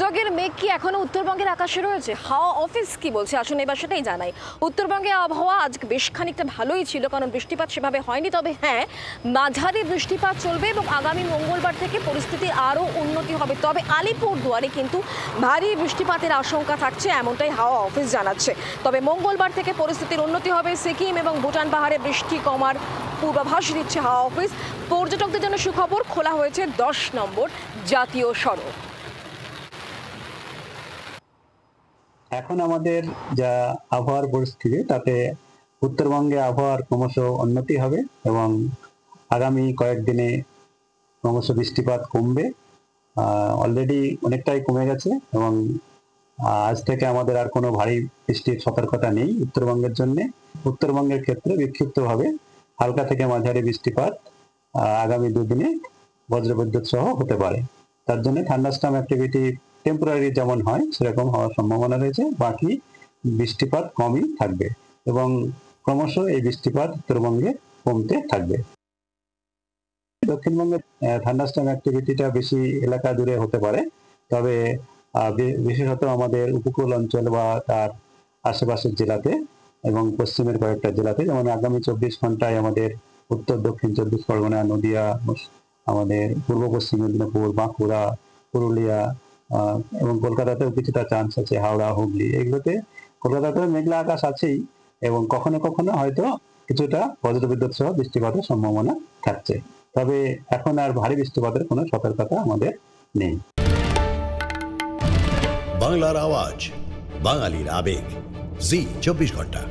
দুর্যোগের মেঘ কি এখনো উত্তরবঙ্গের আকাশে রয়েছে? হাওয়া অফিস কি বলছে আসুন এবার সেটাই জানাই। উত্তরবঙ্গে আবহাওয়া আজ বেশ খানিকটা ভালোই ছিল, কারণ বৃষ্টিপাত সেভাবে হয়নি। তবে হ্যাঁ, মাঝারি বৃষ্টিপাত চলবে এবং আগামী মঙ্গলবার থেকে পরিস্থিতির আরও উন্নতি হবে। তবে আলিপুরদুয়ারে কিন্তু ভারী বৃষ্টিপাতের আশঙ্কা থাকছে, এমনটাই হাওয়া অফিস জানাচ্ছে। তবে মঙ্গলবার থেকে পরিস্থিতির উন্নতি হবে। সিকিম এবং ভুটান পাহাড়ে বৃষ্টি কমার পূর্বাভাস দিচ্ছে হাওয়া অফিস। পর্যটকদের জন্য সুখবর, খোলা হয়েছে 10 নম্বর জাতীয় সড়ক। এখন আমাদের যা আবহাওয়ার পরিস্থিতি, তাতে উত্তরবঙ্গে আবহাওয়ার ক্রমশ উন্নতি হবে এবং আগামী কয়েকদিনে ক্রমশ বৃষ্টিপাত কমবে। অলরেডি অনেকটাই কমে গেছে এবং আজ থেকে আমাদের আর কোনো ভারী বৃষ্টির সতর্কতা নেই উত্তরবঙ্গের জন্য। উত্তরবঙ্গের ক্ষেত্রে বিক্ষিপ্তভাবে হালকা থেকে মাঝারি বৃষ্টিপাত আগামী দুদিনে বজ্রবিদ্যুৎ সহ হতে পারে। তার জন্য থান্ডারস্টর্ম অ্যাক্টিভিটি টেম্পোরারি যেমন হয় সেরকম হওয়ার সম্ভাবনা রয়েছে। বাকি বৃষ্টিপাত কমই থাকবে এবং ক্রমশ এই বৃষ্টিপাত উত্তরবঙ্গে কমতে থাকবে। দক্ষিণবঙ্গে থান্ডারস্টর্ম অ্যাক্টিভিটিটা বেশি এলাকা জুড়ে হতে পারে, তবে বিশেষত আমাদের উপকূল অঞ্চল বা তার আশেপাশের জেলাতে এবং পশ্চিমের কয়েকটা জেলাতে, যেমন আগামী 24 ঘন্টায় আমাদের উত্তর দক্ষিণ 24 পরগনা, নদিয়া, আমাদের পূর্ব পশ্চিম মেদিনীপুর, বাঁকুড়া, পুরুলিয়া এবং কলকাতাতেও কিছুটা চান্স আছে, হাওড়া, হুগলি, এগুলোতে কলকাতাতেও মেঘলা আকাশ আছেই এবং কখনো কখনো হয়তো কিছুটা বজ্রবিদ্যুৎ সহ বৃষ্টিপাতের সম্ভাবনা থাকছে। তবে এখন আর ভারী বৃষ্টিপাতের কোনো সতর্কতা আমাদের নেই। বাংলার আওয়াজ, বাঙালির আবেগ, জি 24 ঘন্টা।